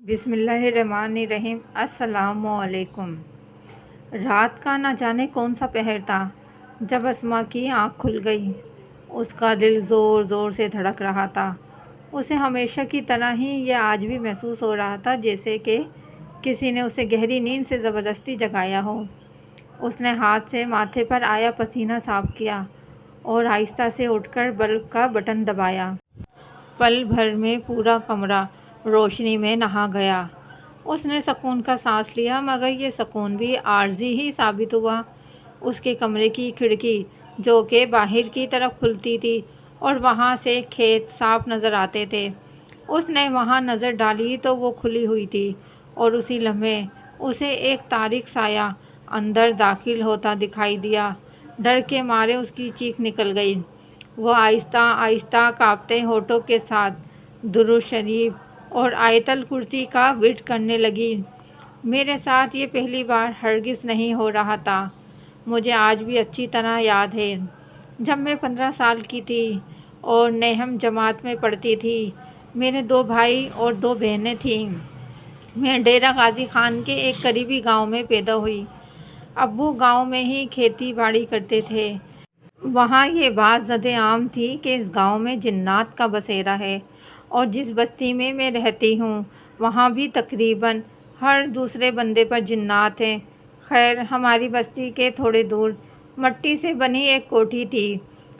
بسم اللہ الرحمن الرحیم۔ السلام علیکم۔ رات کا نہ جانے کون سا پہر تھا جب اسما کی آنکھ کھل گئی۔ اس کا دل زور زور سے دھڑک رہا تھا۔ اسے ہمیشہ کی طرح ہی یہ آج بھی محسوس ہو رہا تھا جیسے کہ کسی نے اسے گہری نیند سے زبردستی جگایا ہو۔ اس نے ہاتھ سے ماتھے پر آیا پسینہ صاف کیا اور آہستہ سے اٹھ کر بلب کا بٹن دبایا۔ پل بھر میں پورا کمرہ روشنی میں نہا گیا۔ اس نے سکون کا سانس لیا، مگر یہ سکون بھی عارضی ہی ثابت ہوا۔ اس کے کمرے کی کھڑکی جو کہ باہر کی طرف کھلتی تھی اور وہاں سے کھیت صاف نظر آتے تھے، اس نے وہاں نظر ڈالی تو وہ کھلی ہوئی تھی اور اسی لمحے اسے ایک تاریک سایہ اندر داخل ہوتا دکھائی دیا۔ ڈر کے مارے اس کی چیخ نکل گئی۔ وہ آہستہ آہستہ کانپتے ہونٹوں کے ساتھ درود شریف اور آیت الکرسی کا ورد کرنے لگی۔ میرے ساتھ یہ پہلی بار ہرگز نہیں ہو رہا تھا۔ مجھے آج بھی اچھی طرح یاد ہے جب میں 15 سال کی تھی اور نہم جماعت میں پڑھتی تھی۔ میرے 2 بھائی اور 2 بہنیں تھیں۔ میں ڈیرہ غازی خان کے ایک قریبی گاؤں میں پیدا ہوئی۔ ابو گاؤں میں ہی کھیتی باڑی کرتے تھے۔ وہاں یہ بات زد عام تھی کہ اس گاؤں میں جنات کا بسیرا ہے، اور جس بستی میں رہتی ہوں وہاں بھی تقریباً ہر دوسرے بندے پر جنات ہیں۔ خیر، ہماری بستی کے تھوڑے دور مٹی سے بنی ایک کوٹھی تھی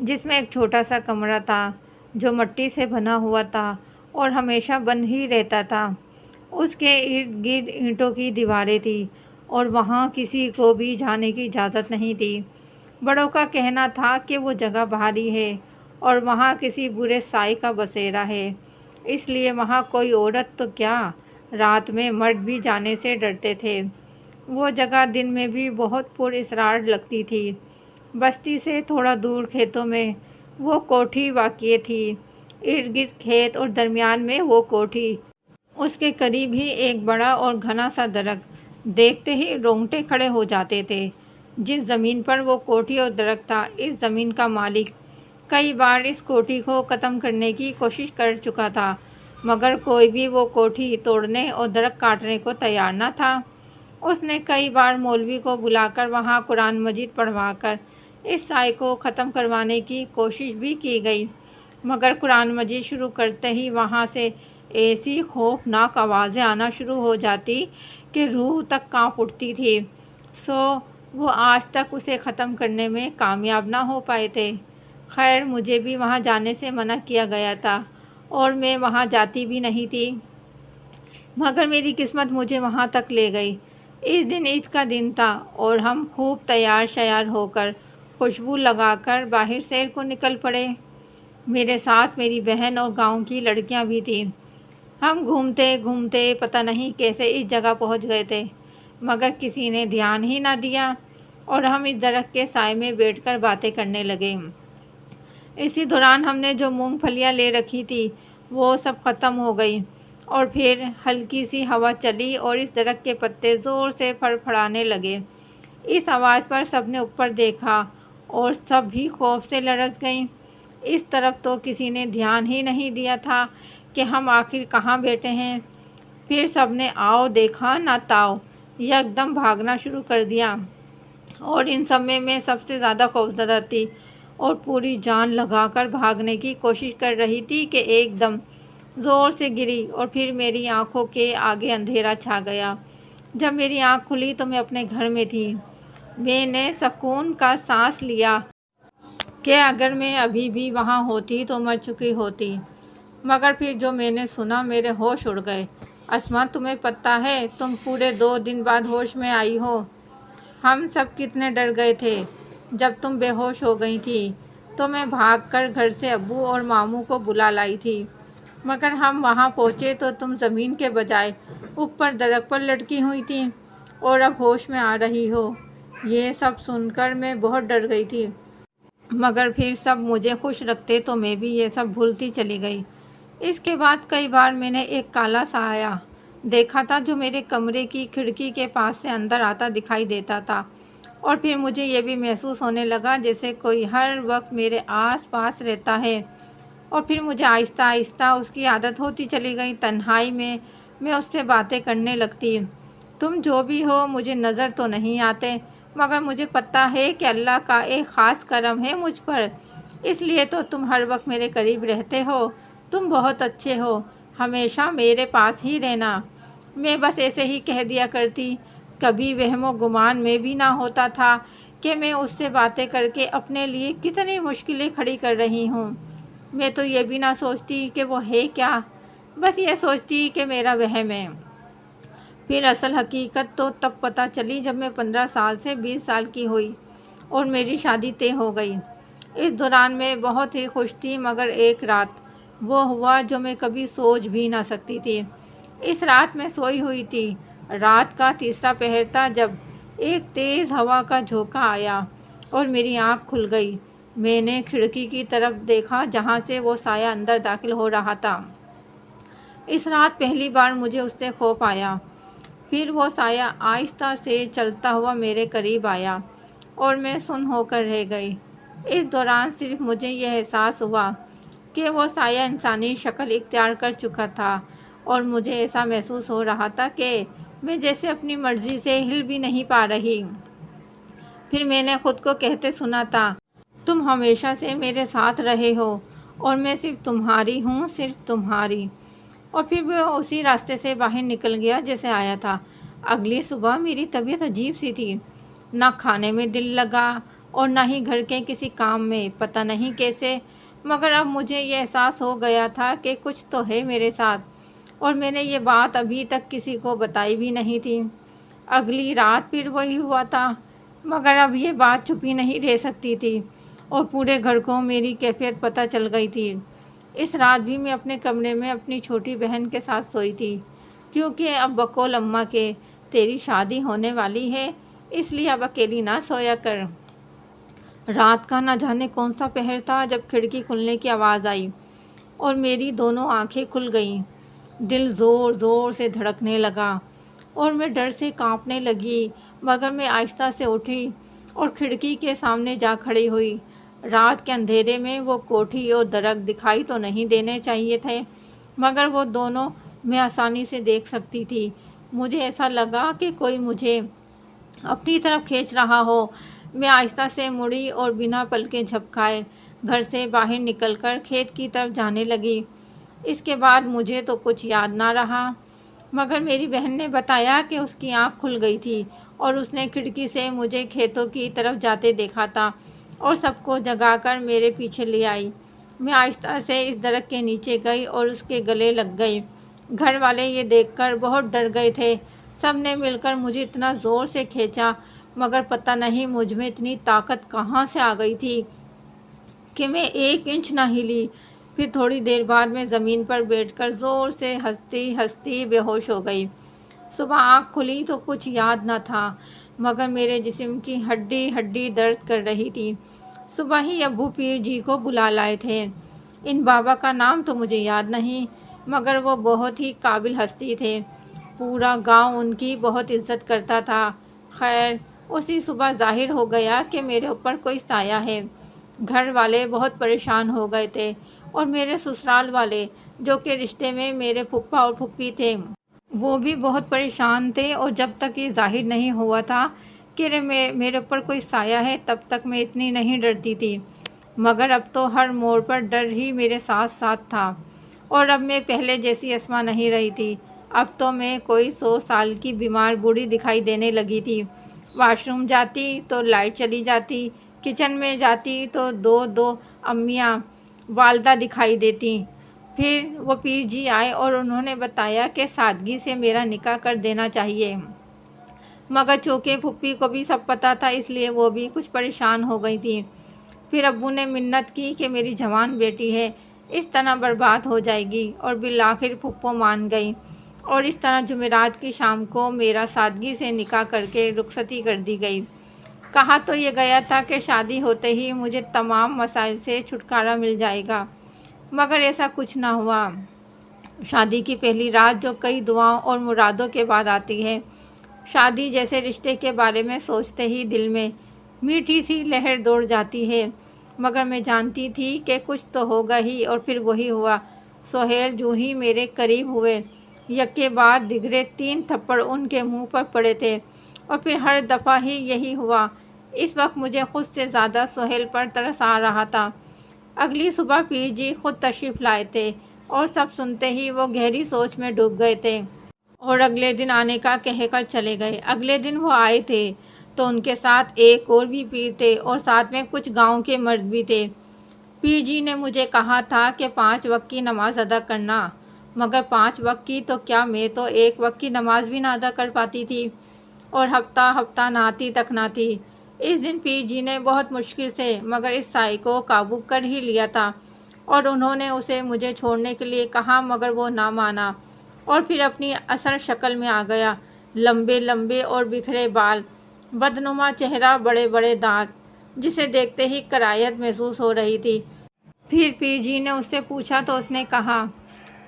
جس میں ایک چھوٹا سا کمرہ تھا جو مٹی سے بنا ہوا تھا اور ہمیشہ بند ہی رہتا تھا۔ اس کے ارد گرد اینٹوں کی دیواریں تھیں اور وہاں کسی کو بھی جانے کی اجازت نہیں تھی۔ بڑوں کا کہنا تھا کہ وہ جگہ بھاری ہے اور وہاں کسی برے سائے کا بسیرا ہے، اس لیے وہاں کوئی عورت تو کیا، رات میں مرد بھی جانے سے ڈرتے تھے۔ وہ جگہ دن میں بھی بہت پر اسرار لگتی تھی۔ بستی سے تھوڑا دور کھیتوں میں وہ کوٹھی واقع تھی۔ ارد گرد کھیت اور درمیان میں وہ کوٹھی۔ اس کے قریب ہی ایک بڑا اور گھنا سا درخت۔ دیکھتے ہی رونگٹے کھڑے ہو جاتے تھے۔ جس زمین پر وہ کوٹھی اور درخت تھا، اس زمین کا مالک کئی بار اس کوٹھی کو ختم کرنے کی کوشش کر چکا تھا، مگر کوئی بھی وہ کوٹھی توڑنے اور درخت کاٹنے کو تیار نہ تھا۔ اس نے کئی بار مولوی کو بلا کر وہاں قرآن مجید پڑھوا کر اس سائے کو ختم کروانے کی کوشش بھی کی گئی، مگر قرآن مجید شروع کرتے ہی وہاں سے ایسی خوفناک آوازیں آنا شروع ہو جاتی کہ روح تک کانپ اٹھتی تھی۔ وہ آج تک اسے ختم کرنے میں کامیاب نہ ہو پائے تھے۔ خیر، مجھے بھی وہاں جانے سے منع کیا گیا تھا اور میں وہاں جاتی بھی نہیں تھی، مگر میری قسمت مجھے وہاں تک لے گئی۔ اس دن عید کا دن تھا اور ہم خوب تیار شیار ہو کر خوشبو لگا کر باہر سیر کو نکل پڑے۔ میرے ساتھ میری بہن اور گاؤں کی لڑکیاں بھی تھیں۔ ہم گھومتے گھومتے پتہ نہیں کیسے اس جگہ پہنچ گئے تھے، مگر کسی نے دھیان ہی نہ دیا اور ہم اس درخت کے سائے میں بیٹھ کر باتیں کرنے لگے۔ اسی دوران ہم نے جو مونگ پھلیاں لے رکھی تھی وہ سب ختم ہو گئیں، اور پھر ہلکی سی ہوا چلی اور اس درخت کے پتے زور سے پھڑ پھڑانے لگے۔ اس آواز پر سب نے اوپر دیکھا اور سب ہی خوف سے لرز گئیں۔ اس طرف تو کسی نے دھیان ہی نہیں دیا تھا کہ ہم آخر کہاں بیٹھے ہیں۔ پھر سب نے آؤ دیکھا نہ تاؤ، یکدم بھاگنا شروع کر دیا، اور ان سب میں سب سے زیادہ خوفزدہ تھی اور پوری جان لگا کر بھاگنے کی کوشش کر رہی تھی کہ ایک دم زور سے گری اور پھر میری آنکھوں کے آگے اندھیرا چھا گیا۔ جب میری آنکھ کھلی تو میں اپنے گھر میں تھی۔ میں نے سکون کا سانس لیا کہ اگر میں ابھی بھی وہاں ہوتی تو مر چکی ہوتی، مگر پھر جو میں نے سنا میرے ہوش اڑ گئے۔ اسما، تمہیں پتہ ہے تم پورے 2 دن بعد ہوش میں آئی ہو۔ ہم سب کتنے ڈر گئے تھے جب تم بے ہوش ہو گئی تھی، تو میں بھاگ کر گھر سے ابو اور ماموں کو بلا لائی تھی، مگر ہم وہاں پہنچے تو تم زمین کے بجائے اوپر درخت پر لٹکی ہوئی تھی اور اب ہوش میں آ رہی ہو۔ یہ سب سن کر میں بہت ڈر گئی تھی، مگر پھر سب مجھے خوش رکھتے تو میں بھی یہ سب بھولتی چلی گئی۔ اس کے بعد کئی بار میں نے ایک کالا سایہ دیکھا تھا جو میرے کمرے کی کھڑکی کے پاس سے اندر آتا دکھائی دیتا تھا، اور پھر مجھے یہ بھی محسوس ہونے لگا جیسے کوئی ہر وقت میرے آس پاس رہتا ہے، اور پھر مجھے آہستہ آہستہ اس کی عادت ہوتی چلی گئی۔ تنہائی میں میں اس سے باتیں کرنے لگتی۔ تم جو بھی ہو مجھے نظر تو نہیں آتے، مگر مجھے پتہ ہے کہ اللہ کا ایک خاص کرم ہے مجھ پر، اس لیے تو تم ہر وقت میرے قریب رہتے ہو۔ تم بہت اچھے ہو، ہمیشہ میرے پاس ہی رہنا۔ میں بس ایسے ہی کہہ دیا کرتی۔ کبھی وہم و گمان میں بھی نہ ہوتا تھا کہ میں اس سے باتیں کر کے اپنے لیے کتنی مشکلیں کھڑی کر رہی ہوں۔ میں تو یہ بھی نہ سوچتی کہ وہ ہے کیا، بس یہ سوچتی کہ میرا وہم ہے۔ پھر اصل حقیقت تو تب پتہ چلی جب میں 15 سال سے 20 سال کی ہوئی اور میری شادی طے ہو گئی۔ اس دوران میں بہت ہی خوش تھی، مگر ایک رات وہ ہوا جو میں کبھی سوچ بھی نہ سکتی تھی۔ اس رات میں سوئی ہوئی تھی، رات کا تیسرا پہر تھا، جب ایک تیز ہوا کا جھونکا آیا اور میری آنکھ کھل گئی۔ میں نے کھڑکی کی طرف دیکھا جہاں سے وہ سایہ اندر داخل ہو رہا تھا۔ اس رات پہلی بار مجھے اس سے خوف آیا۔ پھر وہ سایہ آہستہ سے چلتا ہوا میرے قریب آیا اور میں سن ہو کر رہ گئی۔ اس دوران صرف مجھے یہ احساس ہوا کہ وہ سایہ انسانی شکل اختیار کر چکا تھا، اور مجھے ایسا محسوس ہو رہا تھا کہ میں جیسے اپنی مرضی سے ہل بھی نہیں پا رہی۔ پھر میں نے خود کو کہتے سنا تھا، تم ہمیشہ سے میرے ساتھ رہے ہو اور میں صرف تمہاری ہوں، صرف تمہاری۔ اور پھر وہ اسی راستے سے باہر نکل گیا جیسے آیا تھا۔ اگلی صبح میری طبیعت عجیب سی تھی، نہ کھانے میں دل لگا اور نہ ہی گھر کے کسی کام میں، پتہ نہیں کیسے، مگر اب مجھے یہ احساس ہو گیا تھا کہ کچھ تو ہے میرے ساتھ، اور میں نے یہ بات ابھی تک کسی کو بتائی بھی نہیں تھی۔ اگلی رات پھر وہی ہوا تھا، مگر اب یہ بات چھپی نہیں رہ سکتی تھی اور پورے گھر کو میری کیفیت پتہ چل گئی تھی۔ اس رات بھی میں اپنے کمرے میں اپنی چھوٹی بہن کے ساتھ سوئی تھی، کیونکہ اب بقول اماں کے تیری شادی ہونے والی ہے، اس لیے اب اکیلی نہ سویا کر۔ رات کا نہ جانے کون سا پہر تھا جب کھڑکی کھلنے کی آواز آئی اور میری دونوں آنکھیں کھل گئیں۔ دل زور زور سے دھڑکنے لگا اور میں ڈر سے کانپنے لگی، مگر میں آہستہ سے اٹھی اور کھڑکی کے سامنے جا کھڑی ہوئی۔ رات کے اندھیرے میں وہ کوٹھی اور درخت دکھائی تو نہیں دینے چاہیے تھے، مگر وہ دونوں میں آسانی سے دیکھ سکتی تھی۔ مجھے ایسا لگا کہ کوئی مجھے اپنی طرف کھینچ رہا ہو۔ میں آہستہ سے مڑی اور بنا پلکیں جھپکائے گھر سے باہر نکل کر کھیت کی طرف جانے لگی۔ اس کے بعد مجھے تو کچھ یاد نہ رہا، مگر میری بہن نے بتایا کہ اس کی آنکھ کھل گئی تھی اور اس نے کھڑکی سے مجھے کھیتوں کی طرف جاتے دیکھا تھا اور سب کو جگا کر میرے پیچھے لے آئی۔ میں آہستہ سے اس درخت کے نیچے گئی اور اس کے گلے لگ گئی۔ گھر والے یہ دیکھ کر بہت ڈر گئے تھے، سب نے مل کر مجھے اتنا زور سے کھینچا، مگر پتہ نہیں مجھ میں اتنی طاقت کہاں سے آ گئی تھی کہ میں ایک انچ نہ ہلی۔ پھر تھوڑی دیر بعد میں زمین پر بیٹھ کر زور سے ہنستی ہنستی بے ہوش ہو گئی۔ صبح آنکھ کھلی تو کچھ یاد نہ تھا، مگر میرے جسم کی ہڈی ہڈی درد کر رہی تھی۔ صبح ہی ابو پیر جی کو بلا لائے تھے۔ ان بابا کا نام تو مجھے یاد نہیں، مگر وہ بہت ہی قابل ہستی تھے، پورا گاؤں ان کی بہت عزت کرتا تھا۔ خیر، اسی صبح ظاہر ہو گیا کہ میرے اوپر کوئی سایہ ہے۔ گھر والے بہت پریشان ہو گئے تھے، اور میرے سسرال والے جو کہ رشتے میں میرے پھپھا اور پھوپھی تھے وہ بھی بہت پریشان تھے، اور جب تک یہ ظاہر نہیں ہوا تھا کہ میرے اوپر کوئی سایہ ہے تب تک میں اتنی نہیں ڈرتی تھی، مگر اب تو ہر موڑ پر ڈر ہی میرے ساتھ ساتھ تھا، اور اب میں پہلے جیسی اسما نہیں رہی تھی۔ اب تو میں کوئی 100 سال کی بیمار بوڑھی دکھائی دینے لگی تھی۔ واش روم جاتی تو لائٹ چلی جاتی، کچن میں جاتی تو دو دو امیاں والدہ دکھائی دیتی۔ پھر وہ پیر جی آئے اور انہوں نے بتایا کہ سادگی سے میرا نکاح کر دینا چاہیے، مگر چونکہ پھوپھی کو بھی سب پتہ تھا اس لیے وہ بھی کچھ پریشان ہو گئی تھی۔ پھر ابو نے منت کی کہ میری جوان بیٹی ہے، اس طرح برباد ہو جائے گی، اور بالآخر پھپھو مان گئی، اور اس طرح جمعرات کی شام کو میرا سادگی سے نکاح کر کے رخصتی کر دی گئی۔ کہا تو یہ گیا تھا کہ شادی ہوتے ہی مجھے تمام مسائل سے چھٹکارا مل جائے گا، مگر ایسا کچھ نہ ہوا۔ شادی کی پہلی رات جو کئی دعاؤں اور مرادوں کے بعد آتی ہے، شادی جیسے رشتے کے بارے میں سوچتے ہی دل میں میٹھی سی لہر دوڑ جاتی ہے، مگر میں جانتی تھی کہ کچھ تو ہوگا ہی، اور پھر وہی ہوا۔ سہیل جو ہی میرے قریب ہوئے یکے بعد دیگرے 3 تھپڑ ان کے منہ پر پڑے تھے، اور پھر ہر دفعہ ہی یہی ہوا۔ اس وقت مجھے خود سے زیادہ سہیل پر ترس آ رہا تھا۔ اگلی صبح پیر جی خود تشریف لائے تھے، اور سب سنتے ہی وہ گہری سوچ میں ڈوب گئے تھے، اور اگلے دن آنے کا کہہ کر چلے گئے۔ اگلے دن وہ آئے تھے تو ان کے ساتھ ایک اور بھی پیر تھے، اور ساتھ میں کچھ گاؤں کے مرد بھی تھے۔ پیر جی نے مجھے کہا تھا کہ 5 وقت کی نماز ادا کرنا، مگر 5 وقت کی تو کیا، میں تو 1 وقت کی نماز بھی نہ ادا کر پاتی تھی، اور ہفتہ ہفتہ نہاتی تک نہ تھی۔ اس دن پیر جی نے بہت مشکل سے مگر اس سائی کو قابو کر ہی لیا تھا، اور انہوں نے اسے مجھے چھوڑنے کے لیے کہا، مگر وہ نہ مانا، اور پھر اپنی اصل شکل میں آ گیا، لمبے لمبے اور بکھرے بال، بدنما چہرہ، بڑے بڑے دانت، جسے دیکھتے ہی کراہیت محسوس ہو رہی تھی۔ پھر پیر جی نے اس سے پوچھا تو اس نے کہا،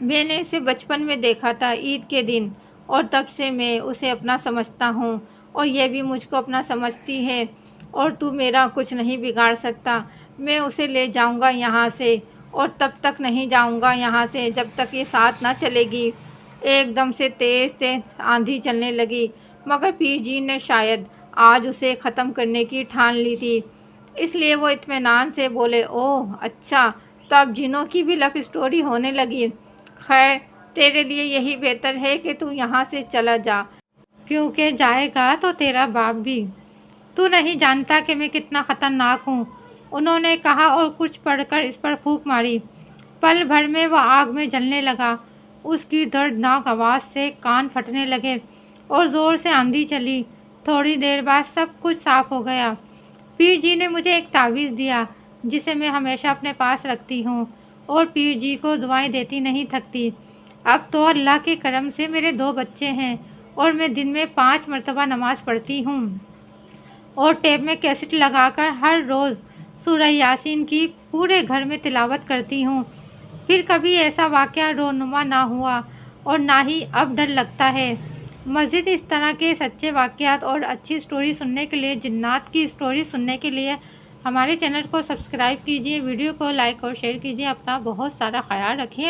میں نے اسے بچپن میں دیکھا تھا عید کے دن، اور تب سے میں اسے اپنا سمجھتا ہوں، اور یہ بھی مجھ کو اپنا سمجھتی ہے، اور تو میرا کچھ نہیں بگاڑ سکتا۔ میں اسے لے جاؤں گا یہاں سے، اور تب تک نہیں جاؤں گا یہاں سے جب تک یہ ساتھ نہ چلے گی۔ ایک دم سے تیز تیز آندھی چلنے لگی، مگر پیر جی نے شاید آج اسے ختم کرنے کی ٹھان لی تھی، اس لیے وہ اطمینان سے بولے، اوہ اچھا، تو اب جنوں کی بھی لو اسٹوری ہونے لگی۔ خیر، تیرے لیے یہی بہتر ہے کہ تو یہاں سے چلا جا، کیونکہ جائے گا تو تیرا باپ بھی۔ تو نہیں جانتا کہ میں کتنا خطرناک ہوں، انہوں نے کہا، اور کچھ پڑھ کر اس پر پھونک ماری۔ پل بھر میں وہ آگ میں جلنے لگا، اس کی دردناک آواز سے کان پھٹنے لگے، اور زور سے آندھی چلی۔ تھوڑی دیر بعد سب کچھ صاف ہو گیا۔ پیر جی نے مجھے ایک تعویذ دیا، جسے میں ہمیشہ اپنے پاس رکھتی ہوں، اور پیر جی کو دعائیں دیتی نہیں تھکتی۔ اب تو اللہ کے کرم سے میرے 2 بچے ہیں، اور میں دن میں 5 مرتبہ نماز پڑھتی ہوں، اور ٹیپ میں کیسٹ لگا کر ہر روز سورہ یاسین کی پورے گھر میں تلاوت کرتی ہوں۔ پھر کبھی ایسا واقعہ رونما نہ ہوا، اور نہ ہی اب ڈر لگتا ہے۔ مزید اس طرح کے سچے واقعات اور اچھی سٹوری سننے کے لیے، جنات کی سٹوری سننے کے لیے ہمارے چینل کو سبسکرائب کیجیے، ویڈیو کو لائک اور شیئر کیجیے۔ اپنا بہت سارا خیال رکھیے۔